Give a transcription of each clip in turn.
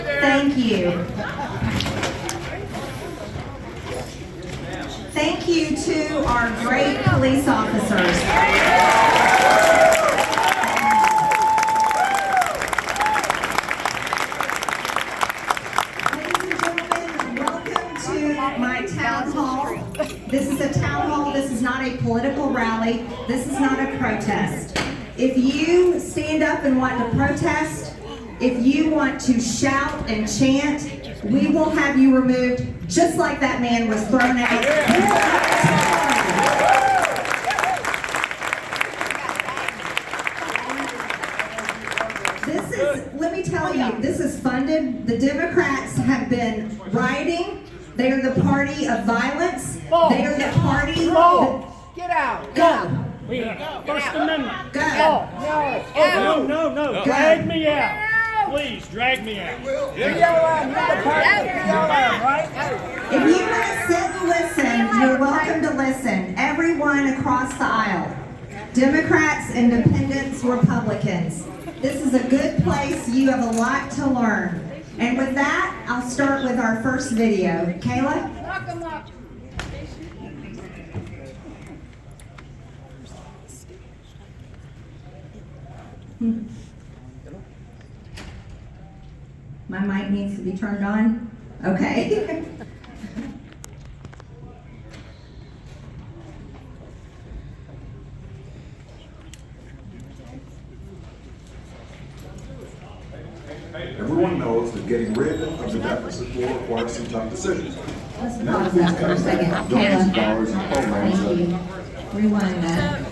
Thank you. Thank you to our great police officers. My town hall. This is a town hall. This is not a political rally. This is not a protest. If you stand up and want to protest, if you want to shout and chant, we will have you removed just like that man was thrown out. This is, let me tell you, this is funded. The Democrats have been rioting. They are the party of violence. They are the party. Get out. Go. First Amendment. Go. No. Drag me out. Please, drag me out. You're the party. Right? If you want to sit and listen, you're welcome to listen. Everyone across the aisle. Democrats, Independents, Republicans. This is a good place. You have a lot to learn. And with that, I'll start with our first video. Kayla? My mic needs to be turned on? Okay. Everyone knows that getting rid of the deficit will require some tough decisions. Let's pause that for a second. Kayla. Thank you. Rewind that.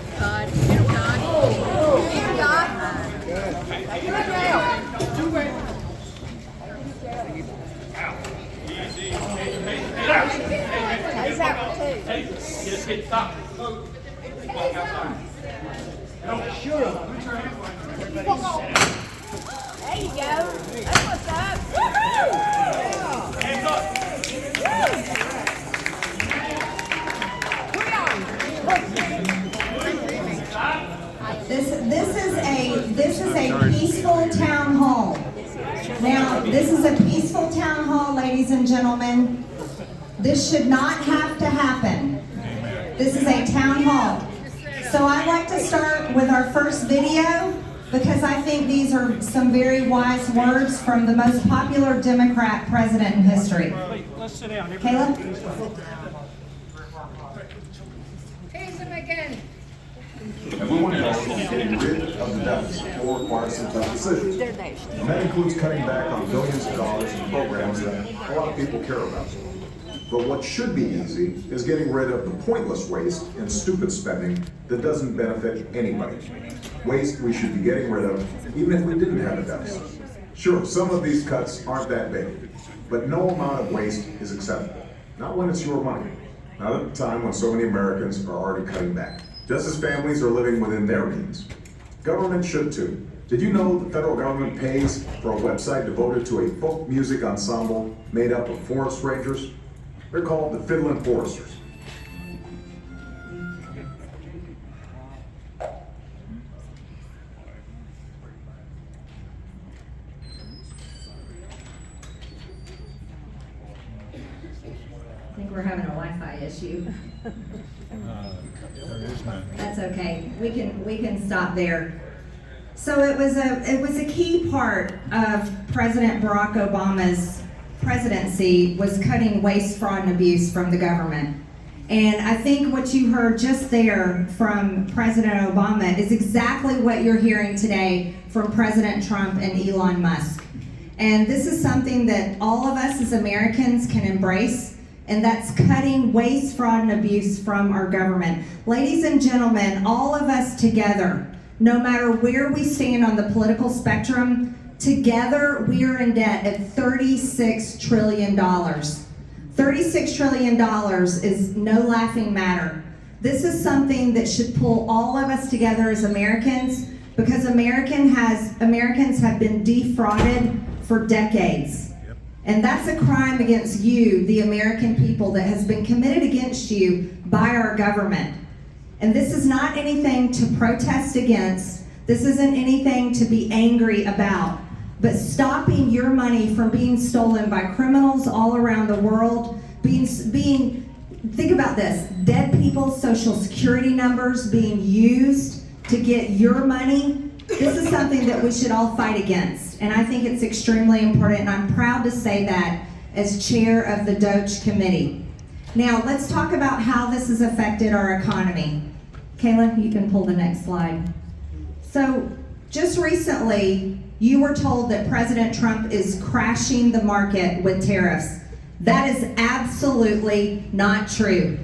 There you go. That's what's up. Woohoo! Hands up. This is a peaceful town hall. Now, this is a peaceful town hall, ladies and gentlemen. This should not have to happen. This is a town hall. So I'd like to start with our first video because I think these are some very wise words from the most popular Democrat president in history. Let's sit down. Kayla? Tase him again. Everyone knows that getting rid of the deficit will require some tough decisions. And that includes cutting back on billions of dollars in programs that a lot of people care about. But what should be easy is getting rid of the pointless waste and stupid spending that doesn't benefit anybody. Waste we should be getting rid of even if we didn't have a deficit. Sure, some of these cuts aren't that big, but no amount of waste is acceptable. Not when it's your money. Not at the time when so many Americans are already cutting back. Just as families are living within their means. Government should too. Did you know the federal government pays for a website devoted to a folk music ensemble made up of forest rangers? They're called the Fiddlin' Foresters. I think we're having a Wi-Fi issue. That's okay. We can stop there. So it was a key part of President Barack Obama's presidency was cutting waste, fraud, and abuse from the government. And I think what you heard just there from President Obama is exactly what you're hearing today from President Trump and Elon Musk. And this is something that all of us as Americans can embrace, and that's cutting waste, fraud, and abuse from our government. Ladies and gentlemen, all of us together, no matter where we stand on the political spectrum, together we are in debt at $36 trillion. $36 trillion is no laughing matter. This is something that should pull all of us together as Americans, because Americans have been defrauded for decades. And that's a crime against you, the American people, that has been committed against you by our government. And this is not anything to protest against. This isn't anything to be angry about. but stopping your money from being stolen by criminals all around the world, think about this, dead people's social security numbers being used to get your money. This is something that we should all fight against, and I think it's extremely important, and I'm proud to say that as chair of the Doge Committee. Now, let's talk about how this has affected our economy. Kayla, you can pull the next slide. So, just recently, you were told that President Trump is crashing the market with tariffs. That is absolutely not true.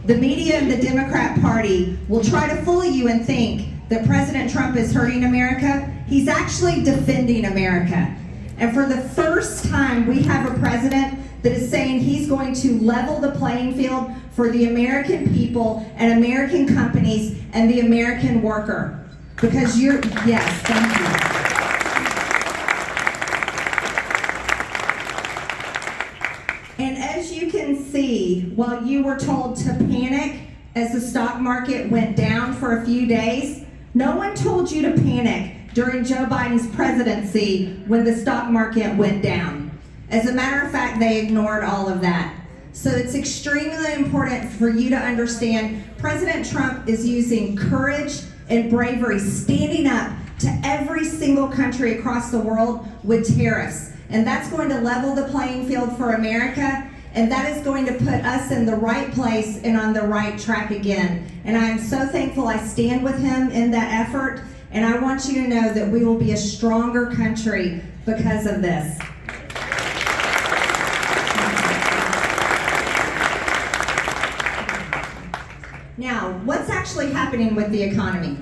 The media and the Democrat Party will try to fool you and think that President Trump is hurting America. He's actually defending America. And for the first time, we have a president that is saying he's going to level the playing field for the American people and American companies and the American worker. Because yes, thank you. And as you can see, while you were told to panic as the stock market went down for a few days, no one told you to panic during Joe Biden's presidency when the stock market went down. As a matter of fact, they ignored all of that. So it's extremely important for you to understand President Trump is using courage and bravery, standing up to every single country across the world with tariffs. And that's going to level the playing field for America, and that is going to put us in the right place and on the right track again. And I am so thankful I stand with him in that effort, and I want you to know that we will be a stronger country because of this. Now, what's actually happening with the economy?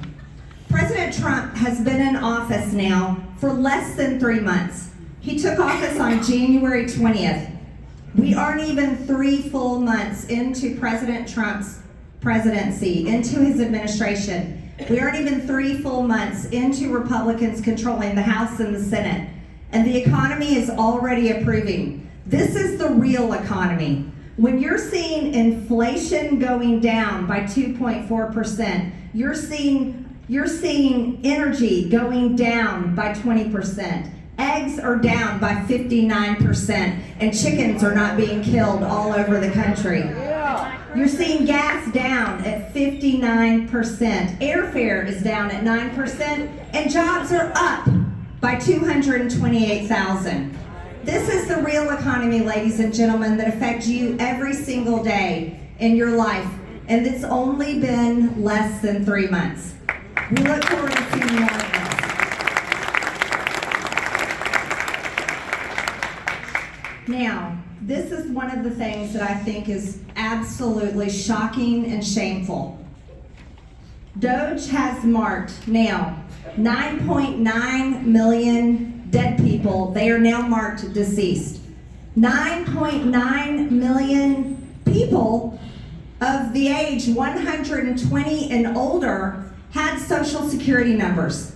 President Trump has been in office now for less than 3 months. He took office on January 20th. We aren't even 3 full months into President Trump's presidency, into his administration. We aren't even 3 full months into Republicans controlling the House and the Senate. And the economy is already improving. This is the real economy. When you're seeing inflation going down by 2.4%, you're seeing energy going down by 20%. Eggs are down by 59%, and chickens are not being killed all over the country. You're seeing gas down at 59%. Airfare is down at 9%, and jobs are up by 228,000. This is the real economy, ladies and gentlemen, that affects you every single day in your life, and it's only been less than 3 months. We look forward to seeing more of this. Now, this is one of the things that I think is absolutely shocking and shameful. Doge has marked now 9.9 million dead people. They are now marked deceased. 9.9 million people of the age 120 and older had social security numbers.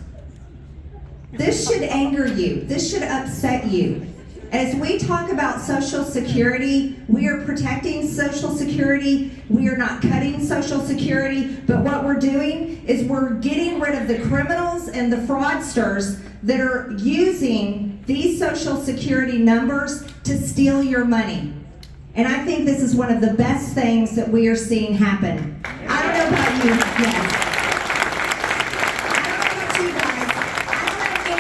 This should anger you. This should upset you. As we talk about Social Security, we are protecting Social Security. We are not cutting Social Security, but what we're doing is we're getting rid of the criminals and the fraudsters that are using these Social Security numbers to steal your money. And I think this is one of the best things that we are seeing happen. I don't know about you, yes. I don't know about you guys. I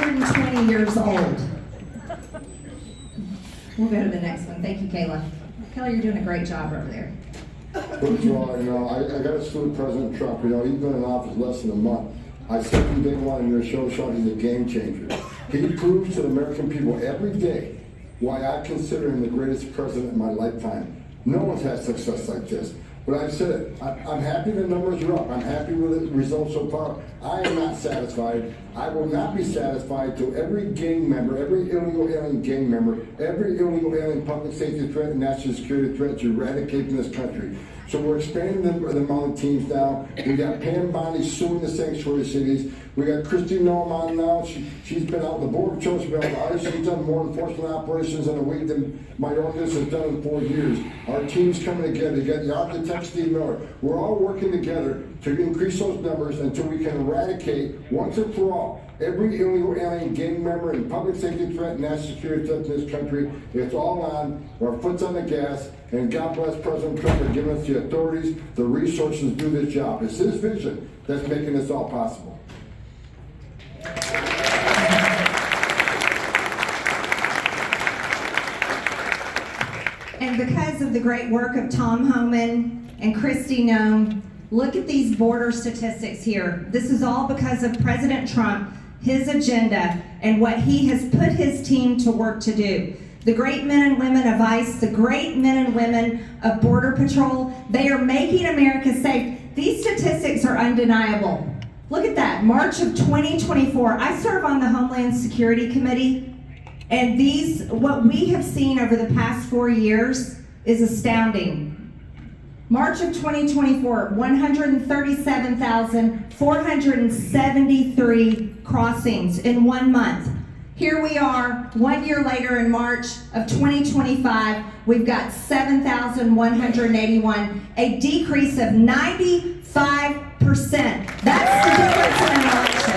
don't know anyone 120 years old. We'll go to the next one. Thank you, Kayla. Kayla, you're doing a great job over there. First of all, I got to salute President Trump. He's been in office less than a month. I said from day one in your show, Sean, he's a game changer. He proves to the American people every day why I consider him the greatest president in my lifetime. No one's had success like this. But I've said it. I'm happy the numbers are up. I'm happy with the results so far. I am not satisfied. I will not be satisfied till every gang member, every illegal alien gang member, every illegal alien public safety threat and national security threat is eradicated from this country. So we're expanding the amount of teams now. We got Pam Bondi suing the sanctuary cities. We got Christy Noem on now. She's been out the Border Patrol. She's been out the ICE. She's done more enforcement operations in a week than my office has done in 4 years. Our team's coming together. You got the architect Steve Miller. We're all working together to increase those numbers until we can eradicate once and for all Every illegal alien, gang member, and public safety threat and national security threat in this country, it's all on, our foot's on the gas, and God bless President Trump for giving us the authorities, the resources to do this job. It's his vision that's making this all possible. And because of the great work of Tom Homan and Kristi Noem, look at these border statistics here. This is all because of President Trump, his agenda, and what he has put his team to work to do. The great men and women of ICE, the great men and women of Border Patrol, they are making America safe. These statistics are undeniable. Look at that, March of 2024. I serve on the Homeland Security Committee, and what we have seen over the past 4 years is astounding. March of 2024, 137,473 crossings in 1 month. Here we are, 1 year later in March of 2025, we've got 7,181, a decrease of 95%. That's the difference in an election.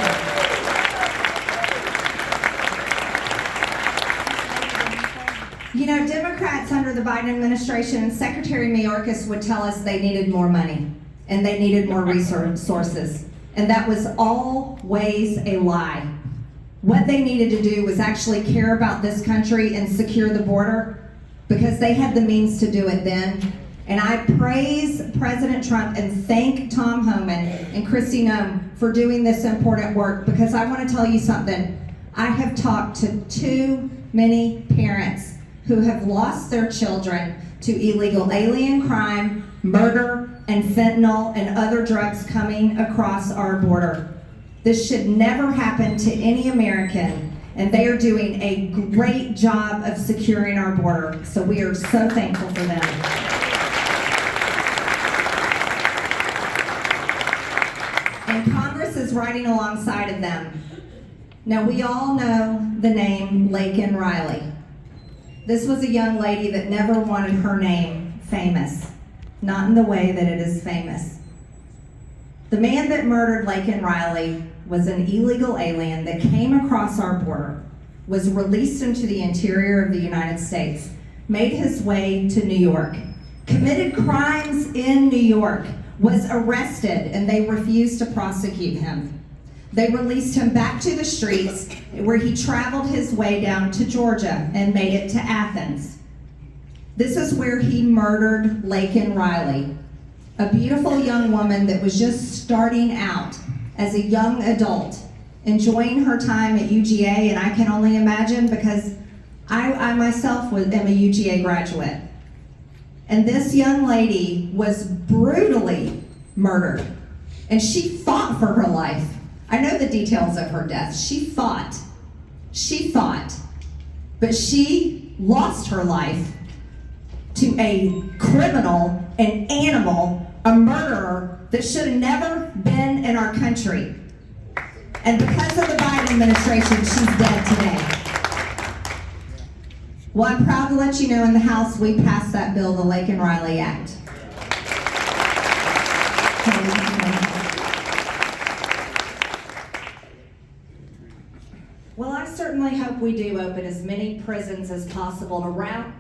You know, Democrats under the Biden administration and Secretary Mayorkas would tell us they needed more money and they needed more resources. And that was always a lie. What they needed to do was actually care about this country and secure the border because they had the means to do it then. And I praise President Trump and thank Tom Homan and Kristi Noem for doing this important work, because I want to tell you something. I have talked to too many parents who have lost their children to illegal alien crime, murder, and fentanyl and other drugs coming across our border. This should never happen to any American, and they are doing a great job of securing our border, so we are so thankful for them. And Congress is riding alongside of them. Now, we all know the name Laken Riley. This was a young lady that never wanted her name famous, not in the way that it is famous. The man that murdered Laken Riley was an illegal alien that came across our border, was released into the interior of the United States, made his way to New York, committed crimes in New York, was arrested, and they refused to prosecute him. They released him back to the streets, where he traveled his way down to Georgia and made it to Athens. This is where he murdered Laken Riley, a beautiful young woman that was just starting out as a young adult, enjoying her time at UGA, and I can only imagine because I myself am a UGA graduate. And this young lady was brutally murdered, and she fought for her life. I know the details of her death. She fought, but she lost her life to a criminal, an animal, a murderer that should have never been in our country. And because of the Biden administration, she's dead today. Well, I'm proud to let you know in the House we passed that bill, the Laken Riley Act. Well, I certainly hope we do open as many prisons as possible to round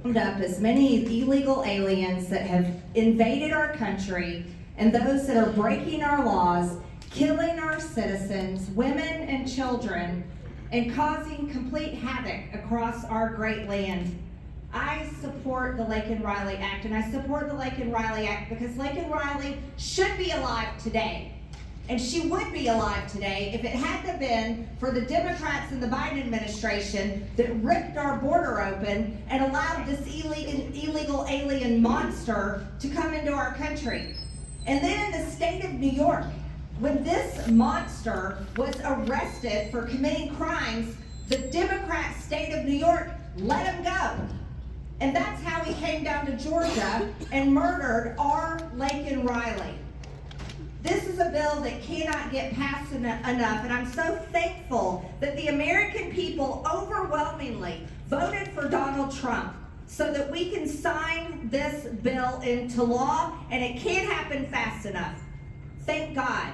up as many illegal aliens that have invaded our country and those that are breaking our laws, killing our citizens, women and children, and causing complete havoc across our great land. I support the Laken Riley Act, and I support the Laken Riley Act because Laken Riley should be alive today. And she would be alive today if it hadn't been for the Democrats and the Biden administration that ripped our border open and allowed this illegal alien monster to come into our country. And then in the state of New York, when this monster was arrested for committing crimes, the Democrat state of New York let him go. And that's how he came down to Georgia and murdered our Laken Riley. This is a bill that cannot get passed enough, and I'm so thankful that the American people overwhelmingly voted for Donald Trump so that we can sign this bill into law, and it can't happen fast enough. Thank God.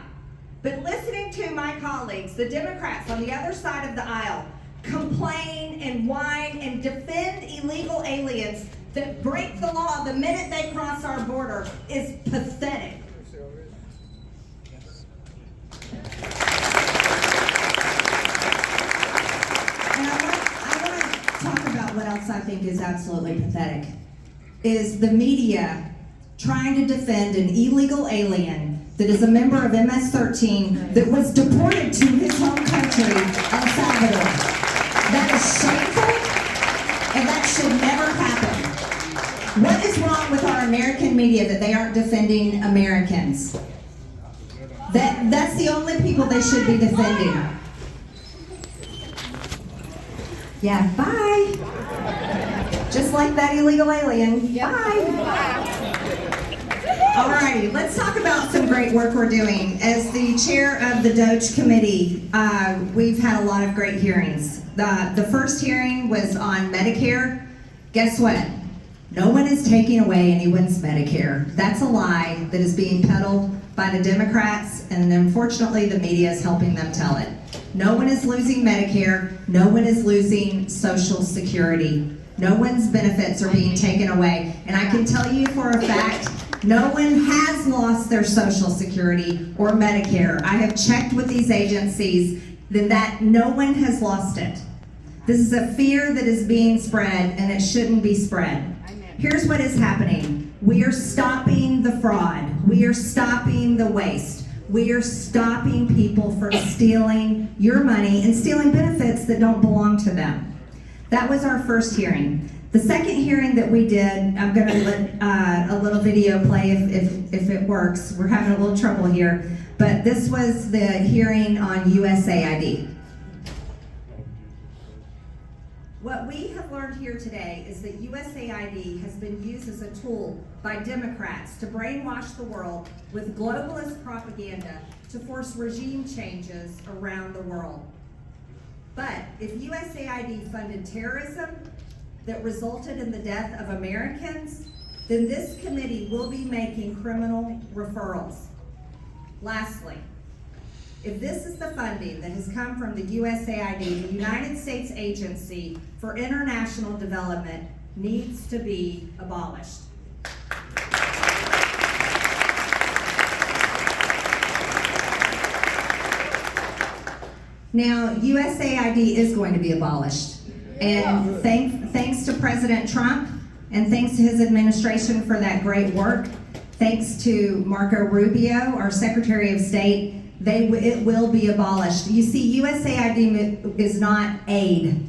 But listening to my colleagues, the Democrats on the other side of the aisle, complain and whine and defend illegal aliens that break the law the minute they cross our border is pathetic. And I want to talk about what else I think is absolutely pathetic, is the media trying to defend an illegal alien that is a member of MS-13 that was deported to his home country, El Salvador. That is shameful, and that should never happen. What is wrong with our American media that they aren't defending Americans? That's the only people they should be defending. Yeah, bye. Just like that illegal alien. Bye. Alrighty, let's talk about some great work we're doing. As the chair of the Doge Committee, we've had a lot of great hearings. The first hearing was on Medicare. Guess what? No one is taking away anyone's Medicare. That's a lie that is being peddled by the Democrats, and unfortunately the media is helping them tell it. No one is losing Medicare. No one is losing Social Security. No one's benefits are being taken away. And I can tell you for a fact, no one has lost their Social Security or Medicare. I have checked with these agencies that no one has lost it. This is a fear that is being spread, and it shouldn't be spread. Here's what is happening. We are stopping the fraud. We are stopping the waste. We are stopping people from stealing your money and stealing benefits that don't belong to them. That was our first hearing. The second hearing that we did, I'm going to let a little video play if it works. We're having a little trouble here. But this was the hearing on USAID. What we have learned here today is that USAID has been used as a tool by Democrats to brainwash the world with globalist propaganda to force regime changes around the world. But if USAID funded terrorism that resulted in the death of Americans, then this committee will be making criminal referrals. Lastly, if this is the funding that has come from the USAID, the United States Agency for International Development needs to be abolished. Now, USAID is going to be abolished. And thanks to President Trump, and thanks to his administration for that great work, thanks to Marco Rubio, our Secretary of State, it will be abolished. You see, USAID is not aid.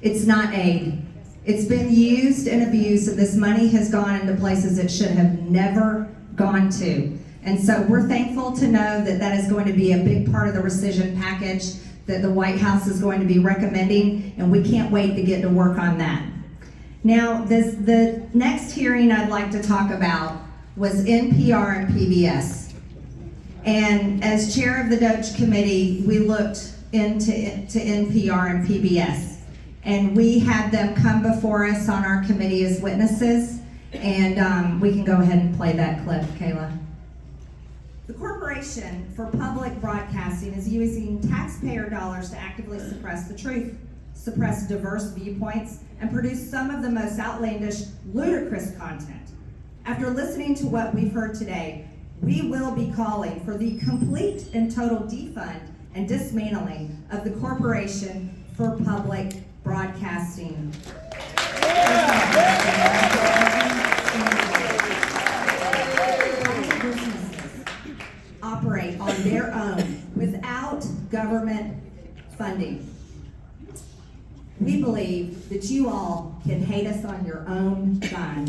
It's not aid. It's been used and abused, and this money has gone into places it should have never gone to. And so we're thankful to know that that is going to be a big part of the rescission package that the White House is going to be recommending, and we can't wait to get to work on that. Now, the next hearing I'd like to talk about was NPR and PBS. And as chair of the Doge Committee, we looked into NPR and PBS. And we had them come before us on our committee as witnesses. And we can go ahead and play that clip, Kayla. The Corporation for Public Broadcasting is using taxpayer dollars to actively suppress the truth, suppress diverse viewpoints, and produce some of the most outlandish, ludicrous content. After listening to what we've heard today, we will be calling for the complete and total defund and dismantling of the Corporation for Public Broadcasting. Operate on their own without government funding. We believe that you all can hate us on your own dime.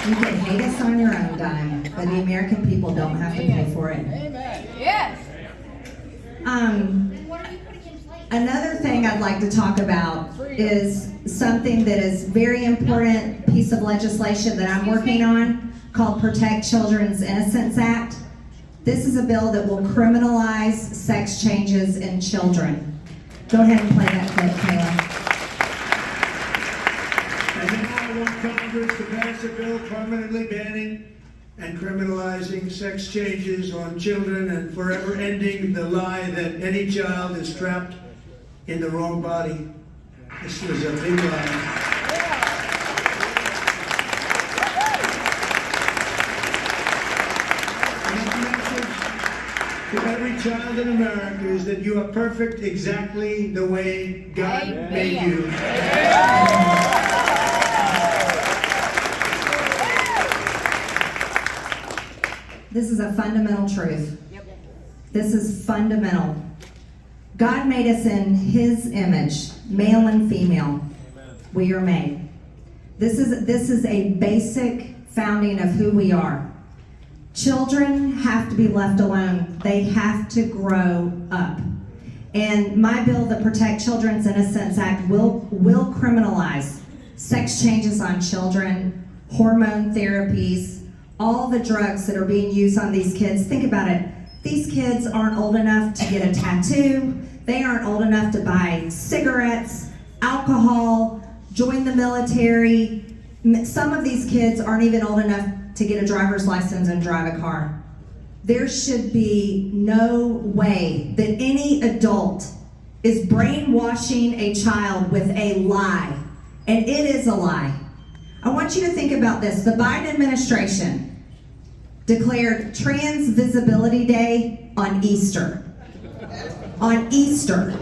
You can hate us on your own dime, but the American people don't have to pay for it. Yes. Another thing I'd like to talk about is something that is very important piece of legislation that I'm working on called Protect Children's Innocence Act. This is a bill that will criminalize sex changes in children. Go ahead and play that clip, Kayla. And now I want to call Congress to pass a bill permanently banning and criminalizing sex changes on children and forever ending the lie that any child is trapped in the wrong body. This was a big lie. To every child in America is that you are perfect exactly the way God made you. This is a fundamental truth. This is fundamental. God made us in His image, male and female. We are made. This is a basic founding of who we are. Children have to be left alone. They have to grow up. And my bill, the Protect Children's Innocence Act, will criminalize sex changes on children, hormone therapies, all the drugs that are being used on these kids. Think about it. These kids aren't old enough to get a tattoo. They aren't old enough to buy cigarettes, alcohol, join the military. Some of these kids aren't even old enough to get a driver's license and drive a car. There should be no way that any adult is brainwashing a child with a lie, and it is a lie. I want you to think about this. The Biden administration declared Trans Visibility Day on Easter. On Easter.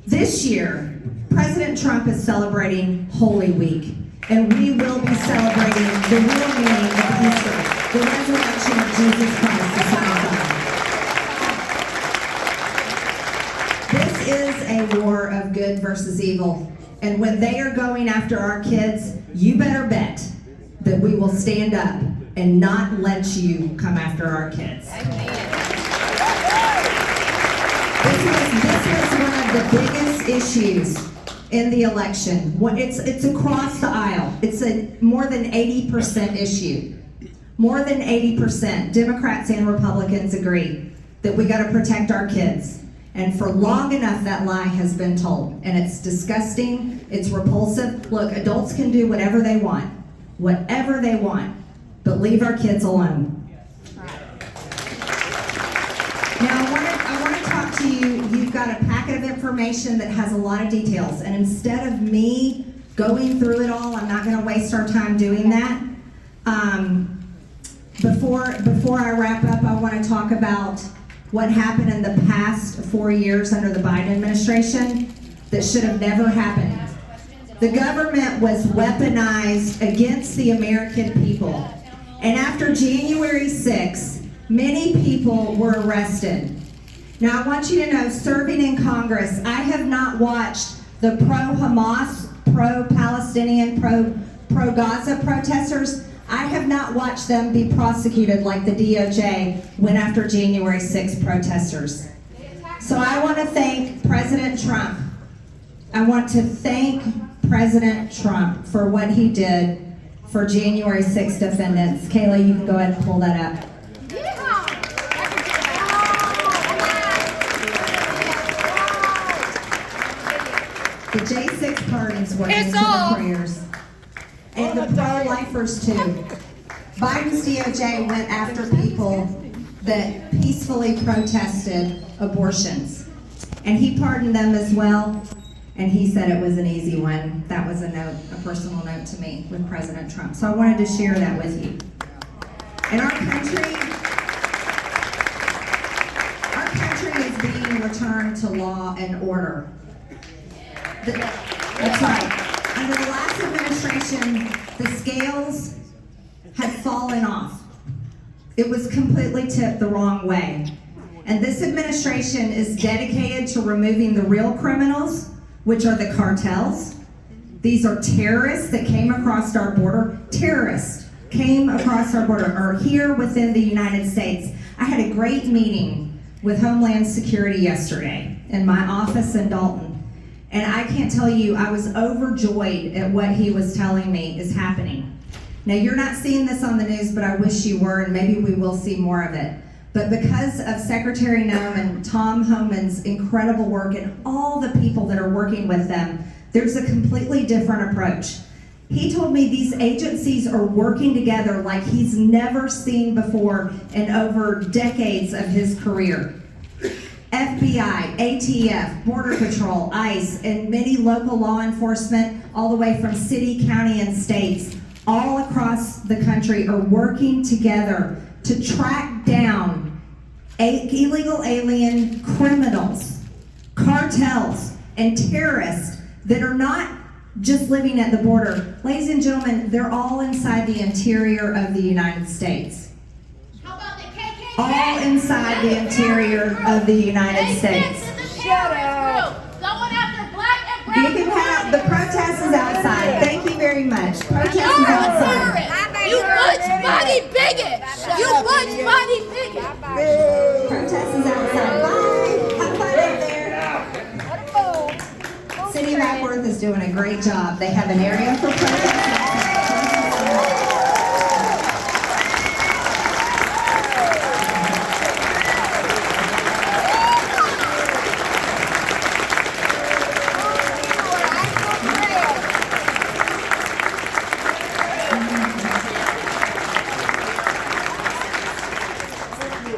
This year, President Trump is celebrating Holy Week. And we will be celebrating the real meaning of Easter, the resurrection of Jesus Christ, the Son of God. This is a war of good versus evil. And when they are going after our kids, you better bet that we will stand up and not let you come after our kids. This was one of the biggest issues in the election. It's across the aisle. It's a more than 80% issue. More than 80%. Democrats and Republicans agree that we got to protect our kids. And for long enough, that lie has been told. And it's disgusting. It's repulsive. Look, adults can do whatever they want. Whatever they want. But leave our kids alone. Now, I want to talk to you. You've got a packet of information that has a lot of details. And instead of me going through it all, I'm not going to waste our time doing that. Before I wrap up, I want to talk about what happened in the past 4 years under the Biden administration that should have never happened. The government was weaponized against the American people. And after January 6th, many people were arrested. Now I want you to know, serving in Congress, I have not watched the pro-Hamas, pro-Palestinian, pro-Gaza protesters. I have not watched them be prosecuted like the DOJ went after January 6th protesters. So I want to thank President Trump. I want to thank President Trump for what he did for January 6th defendants. Kayla, you can go ahead and pull that up. The J6 pardons were into the prayers. And the pro-lifers too. Biden's DOJ went after people that peacefully protested abortions. And he pardoned them as well. And he said it was an easy one. That was a note, a personal note to me with President Trump. So I wanted to share that with you. And our country is being returned to law and order. That's right. Under the last administration, the scales had fallen off. It was completely tipped the wrong way. And this administration is dedicated to removing the real criminals, which are the cartels. These are terrorists that came across our border. Terrorists came across our border, or here within the United States. I had a great meeting with Homeland Security yesterday in my office in Dalton. And I can't tell you, I was overjoyed at what he was telling me is happening. Now, you're not seeing this on the news, but I wish you were, and maybe we will see more of it. But because of Secretary Noem and Tom Homan's incredible work and all the people that are working with them, there's a completely different approach. He told me these agencies are working together like he's never seen before in over decades of his career. FBI, ATF, Border Patrol, ICE, and many local law enforcement, all the way from city, county, and states, all across the country are working together to track down illegal alien criminals, cartels, and terrorists that are not just living at the border. Ladies and gentlemen, they're all inside the interior of the United States. How about the KKK? All inside the interior of the United States. Shut up. Going after black and brown. You can have, the protest is outside. Thank you very much. Protest is outside. You lunch-body bigot. You lunch-body bigot. Protest is outside. Bye. Have fun out there. City of Acworth is doing a great job. They have an area for protest.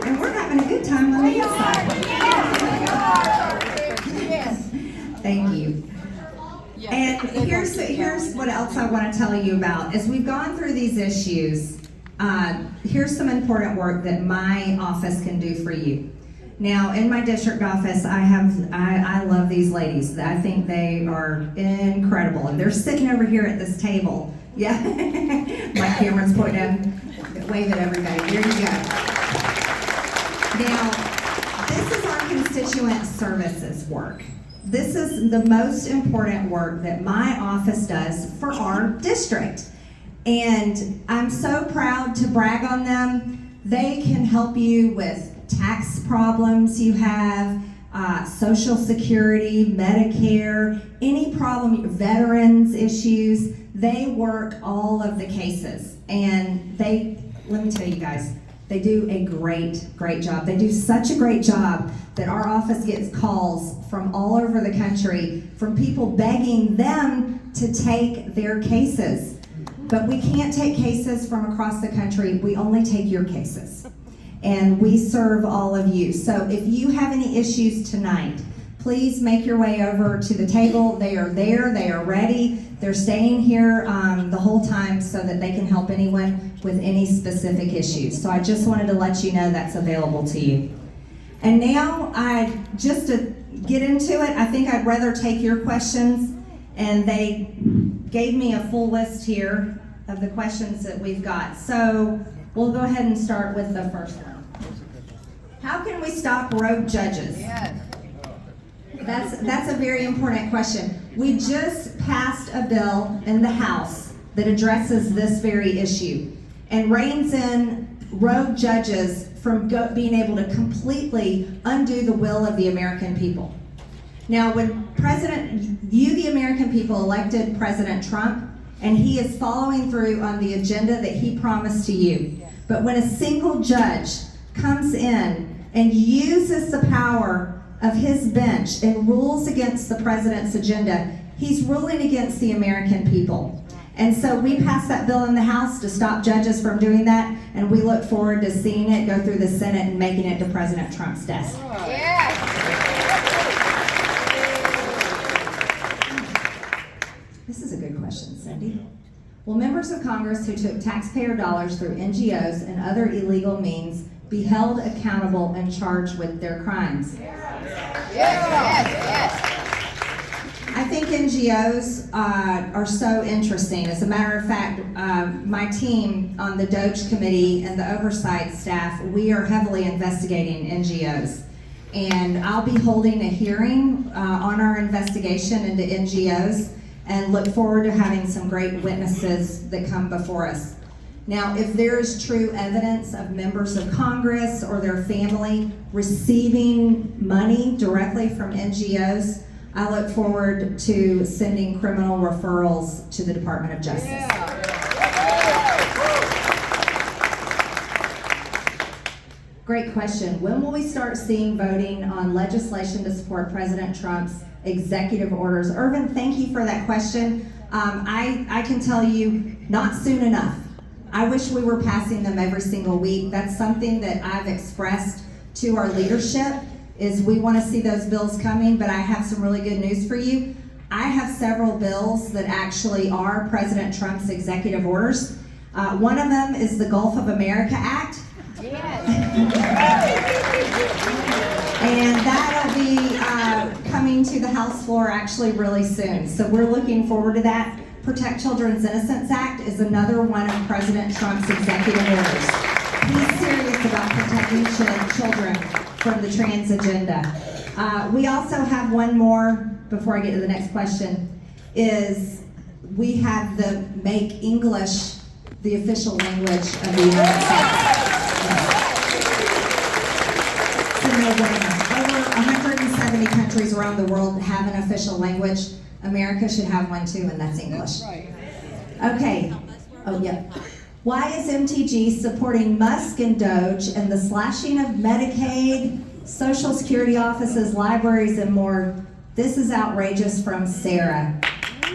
And we're having a good time on the inside. Thank you. And here's what else I want to tell you about. As we've gone through these issues, here's some important work that my office can do for you. Now, in my district office, I love these ladies. I think they are incredible, and they're sitting over here at this table. Yeah, my camera's pointing. Wave at everybody. There you go. Now, this is our constituent services work. This is the most important work that my office does for our district. And I'm so proud to brag on them. They can help you with tax problems you have, Social Security, Medicare, any problem, veterans issues. They work all of the cases. And let me tell you guys, they do a great job. They do such a great job that our office gets calls from all over the country from people begging them to take their cases. But we can't take cases from across the country. We only take your cases. And we serve all of you. So if you have any issues tonight, please make your way over to the table. They are there, they are ready. They're staying here the whole time so that they can help anyone with any specific issues. So I just wanted to let you know that's available to you. And now, just to get into it, I think I'd rather take your questions. And they gave me a full list here of the questions that we've got. So we'll go ahead and start with the first one. How can we stop rogue judges? Yes. That's a very important question. We just passed a bill in the House that addresses this very issue and reins in rogue judges from being able to completely undo the will of the American people. Now, when you, the American people, elected President Trump, and he is following through on the agenda that he promised to you. But when a single judge comes in and uses the power of his bench and rules against the president's agenda, he's ruling against the American people. And so we passed that bill in the House to stop judges from doing that, and we look forward to seeing it go through the Senate and making it to President Trump's desk. This is a good question, Cindy. Will members of Congress who took taxpayer dollars through NGOs and other illegal means be held accountable and charged with their crimes? Yes. I think NGOs are so interesting. As a matter of fact, my team on the DOJ committee and the oversight staff, we are heavily investigating NGOs. And I'll be holding a hearing on our investigation into NGOs and look forward to having some great witnesses that come before us. Now, if there is true evidence of members of Congress or their family receiving money directly from NGOs, I look forward to sending criminal referrals to the Department of Justice. Great question. When will we start seeing voting on legislation to support President Trump's executive orders? Irvin, thank you for that question. I can tell you, not soon enough. I wish we were passing them every single week. That's something that I've expressed to our leadership, is we want to see those bills coming, but I have some really good news for you. I have several bills that actually are President Trump's executive orders. One of them is the Gulf of America Act. And that'll be coming to the House floor actually really soon. So we're looking forward to that. Protect Children's Innocence Act is another one of President Trump's executive orders. He's serious about protecting children from the trans agenda. We also have one more, before I get to the next question, is we have the Make English the official language of the United States. Over 170 countries around the world have an official language. America should have one too, and that's English. Okay. Oh, yeah. Why is MTG supporting Musk and Doge and the slashing of Medicaid, Social Security offices, libraries, and more? This is outrageous, from Sarah.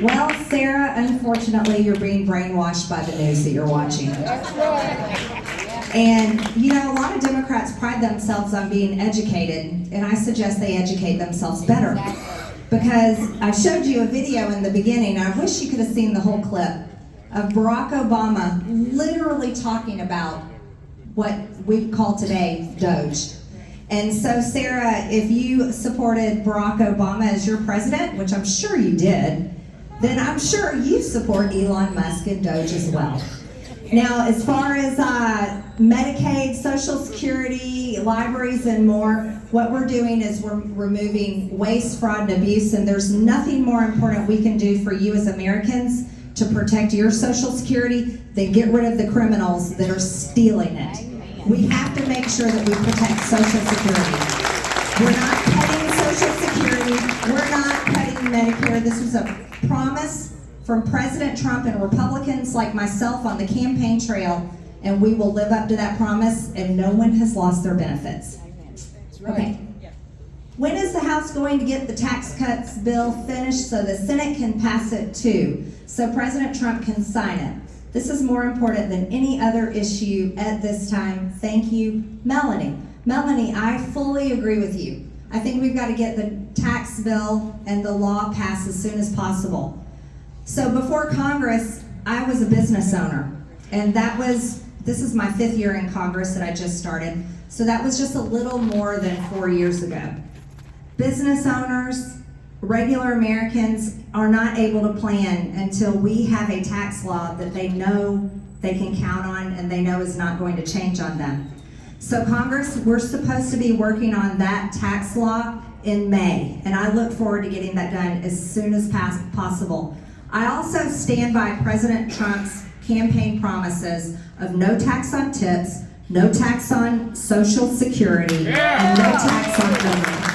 Well, Sarah, unfortunately, you're being brainwashed by the news that you're watching. And, you know, a lot of Democrats pride themselves on being educated, and I suggest they educate themselves better. Because I showed you a video in the beginning, I wish you could have seen the whole clip, of Barack Obama literally talking about what we call today Doge. And so, Sarah, if you supported Barack Obama as your president, which I'm sure you did, then I'm sure you support Elon Musk and Doge as well. Now, as far as Medicaid, Social Security, libraries, and more, what we're doing is we're removing waste, fraud, and abuse, and there's nothing more important we can do for you as Americans to protect your Social Security than get rid of the criminals that are stealing it. We have to make sure that we protect Social Security. We're not cutting Social Security. We're not cutting Medicare. This was a promise from President Trump and Republicans like myself on the campaign trail, and we will live up to that promise, and no one has lost their benefits. Okay. When is the House going to get the tax cuts bill finished so the Senate can pass it too, so President Trump can sign it? This is more important than any other issue at this time. Thank you, Melanie. Melanie, I fully agree with you. I think we've got to get the tax bill and the law passed as soon as possible. So before Congress, I was a business owner, and this is my 5th year in Congress that I just started, so that was just a little more than 4 years ago. Business owners, regular Americans are not able to plan until we have a tax law that they know they can count on and they know is not going to change on them. So Congress, we're supposed to be working on that tax law in May, and I look forward to getting that done as soon as possible. I also stand by President Trump's campaign promises of no tax on tips, no tax on Social Security, and no tax on overtime.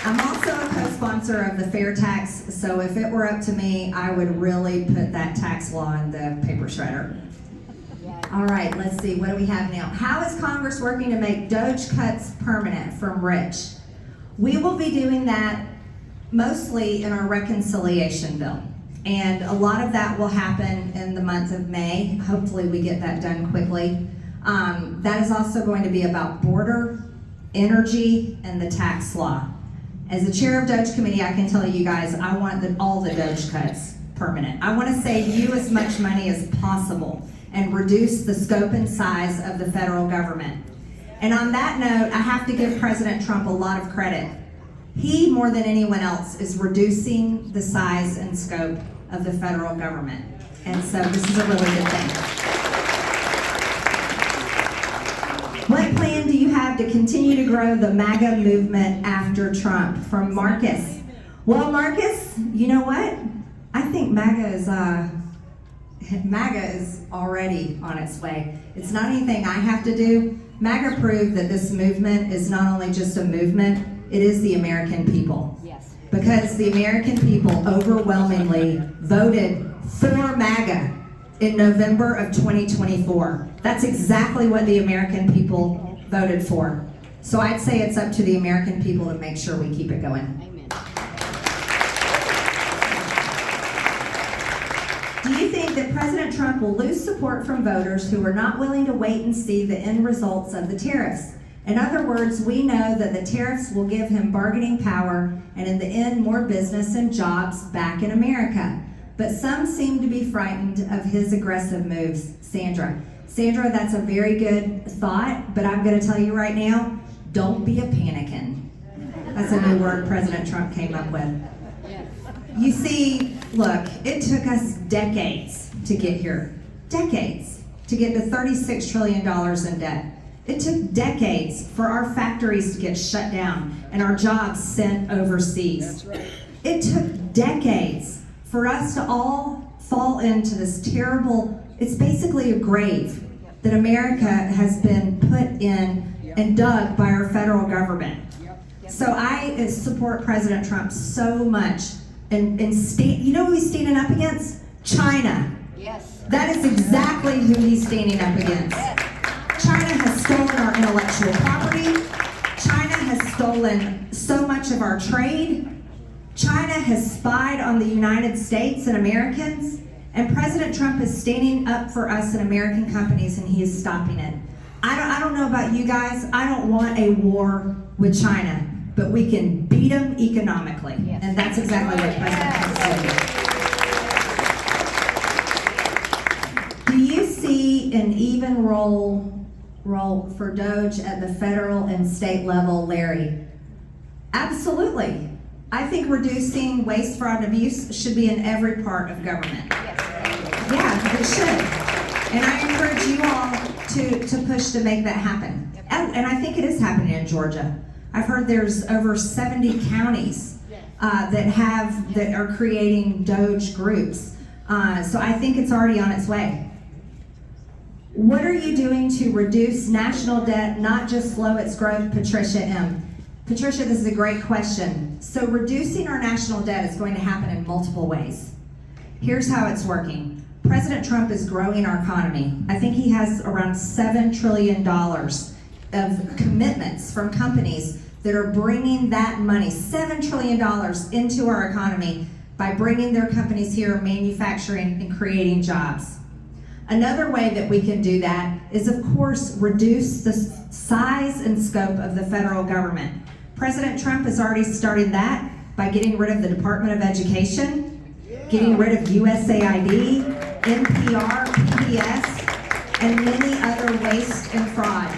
I'm also a co-sponsor of the fair tax, so if it were up to me, I would really put that tax law in the paper shredder. All right, let's see, what do we have now? How is Congress working to make Doge cuts permanent from Rich? We will be doing that mostly in our reconciliation bill. And a lot of that will happen in the month of May. Hopefully we get that done quickly. That is also going to be about border, energy, and the tax law. As the chair of Doge Committee, I can tell you guys, I want all the Doge cuts permanent. I want to save you as much money as possible and reduce the scope and size of the federal government. And on that note, I have to give President Trump a lot of credit. He, more than anyone else, is reducing the size and scope of the federal government. And so this is a really good thing. What plan do you have to continue to grow the MAGA movement after Trump? From Marcus. Well, Marcus, you know what? I think MAGA is already on its way. It's not anything I have to do. MAGA proved that this movement is not only just a movement, it is the American people. Yes. Because the American people overwhelmingly voted for MAGA in November of 2024. That's exactly what the American people voted for. So I'd say it's up to the American people to make sure we keep it going. Amen. President Trump will lose support from voters who are not willing to wait and see the end results of the tariffs. In other words, we know that the tariffs will give him bargaining power and in the end more business and jobs back in America. But some seem to be frightened of his aggressive moves. Sandra, that's a very good thought, but I'm going to tell you right now, don't be a panickin'. That's a new word President Trump came up with. You see, look, it took us decades to get here. Decades to get to $36 trillion in debt. It took decades for our factories to get shut down and our jobs sent overseas. That's right. It took decades for us to all fall into this terrible, it's basically a grave that America has been put in and dug by our federal government. So I support President Trump so much. And you know who he's standing up against? China. Yes. That is exactly who he's standing up against. China has stolen our intellectual property. China has stolen so much of our trade. China has spied on the United States and Americans. And President Trump is standing up for us and American companies, and he is stopping it. I don't know about you guys. I don't want a war with China, but we can beat them economically. Yes. And that's exactly what President Trump is doing. Do you see an even role for Doge at the federal and state level, Larry? Absolutely. I think reducing waste, fraud, and abuse should be in every part of government. Yeah, it should. And I encourage you all to push to make that happen. Oh, and I think it is happening in Georgia. I've heard there's over 70 counties that are creating Doge groups. So I think it's already on its way. What are you doing to reduce national debt, not just slow its growth, Patricia M.? Patricia, this is a great question. So reducing our national debt is going to happen in multiple ways. Here's how it's working. President Trump is growing our economy. I think he has around $7 trillion of commitments from companies that are bringing that money, $7 trillion, into our economy by bringing their companies here, manufacturing and creating jobs. Another way that we can do that is, of course, reduce the size and scope of the federal government. President Trump is already starting that by getting rid of the Department of Education, getting rid of USAID, NPR, PBS, and many other waste and fraud.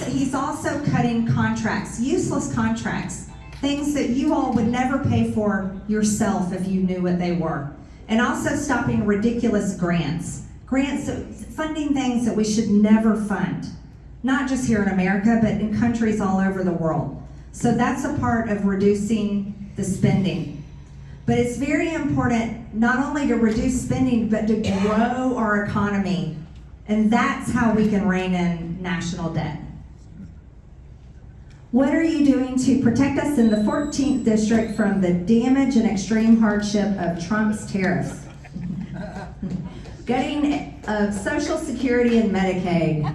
He's also cutting contracts, useless contracts, things that you all would never pay for yourself if you knew what they were. And also stopping ridiculous grants, funding things that we should never fund, not just here in America, but in countries all over the world. So that's a part of reducing the spending. But it's very important not only to reduce spending, but to grow our economy. And that's how we can rein in national debt. What are you doing to protect us in the 14th district from the damage and extreme hardship of Trump's tariffs? Gutting of Social Security and Medicaid.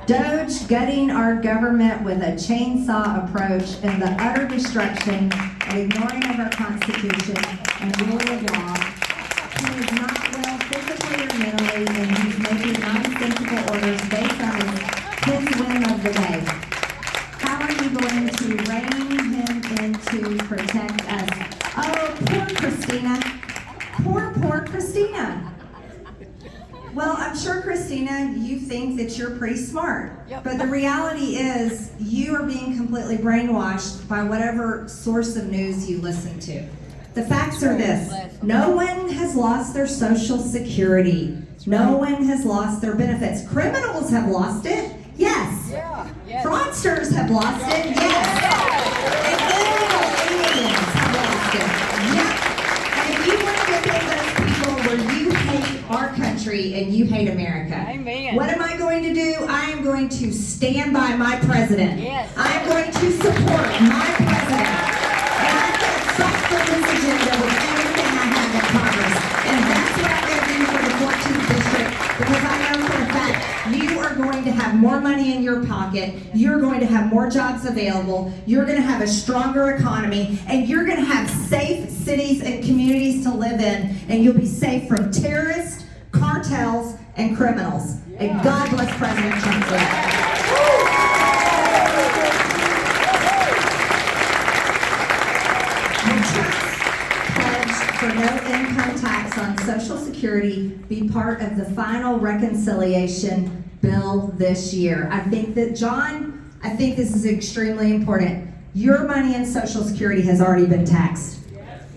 Doge gutting our government with a chainsaw approach and the utter destruction and ignoring of our Constitution and rule of law. He is not well physically or mentally, and he's making nonsensical orders based on his whim of the day. How are you going to rein him in to protect us? Oh, poor Christina. Poor Christina. Well, I'm sure, Christina, you think that you're pretty smart. Yep. But the reality is you are being completely brainwashed by whatever source of news you listen to. The facts are this. No one has lost their Social Security. No one has lost their benefits. Criminals have lost it. Yes. Yeah. Fraudsters have lost it. Yes. And illegal aliens have lost it. Yep. And if you want to get in those people where you hate our country and you hate America, Amen. what am I going to do? I am going to stand by my president. Yes. I am going to support my president. And I'm going to fight for this agenda with everything I have in Congress. And that's what I'm going to do for the 14th district, because I know for a fact you are going going to have more money in your pocket, you're going to have more jobs available, you're going to have a stronger economy, and you're going to have safe cities and communities to live in, and you'll be safe from terrorists, cartels, and criminals. And God bless President Trump for that. For no income tax on Social Security be part of the final reconciliation bill this year. I think that, John, I think this is extremely important. Your money in Social Security has already been taxed.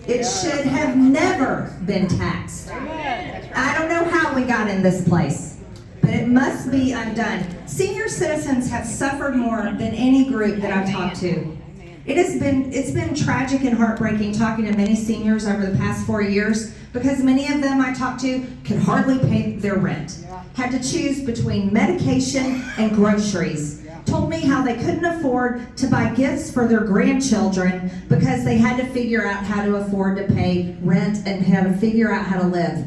It should have never been taxed. I don't know how we got in this place, but it must be undone. Senior citizens have suffered more than any group that I've talked to. It's been tragic and heartbreaking talking to many seniors over the past 4 years because many of them I talked to could hardly pay their rent, had to choose between medication and groceries, told me how they couldn't afford to buy gifts for their grandchildren because they had to figure out how to afford to pay rent and how to figure out how to live.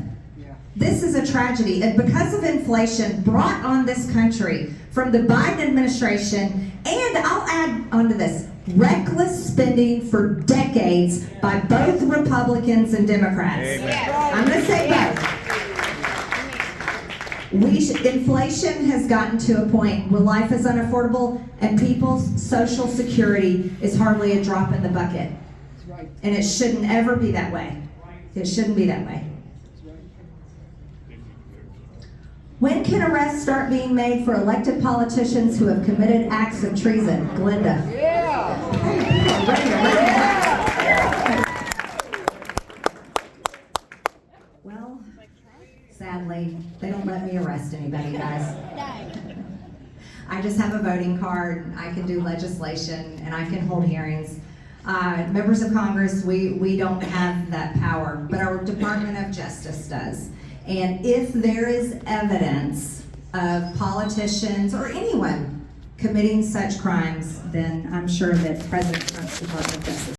This is a tragedy, and because of inflation brought on this country from the Biden administration, and I'll add onto this, reckless spending for decades by both Republicans and Democrats. I'm going to say both. Inflation has gotten to a point where life is unaffordable and people's Social Security is hardly a drop in the bucket. And it shouldn't ever be that way. It shouldn't be that way. When can arrests start being made for elected politicians who have committed acts of treason? Glenda. Well, sadly, they don't let me arrest anybody, guys. I just have a voting card, I can do legislation, and I can hold hearings. Members of Congress, we don't have that power, but our Department of Justice does. And if there is evidence of politicians or anyone committing such crimes, then I'm sure that President Trump's Department of Justice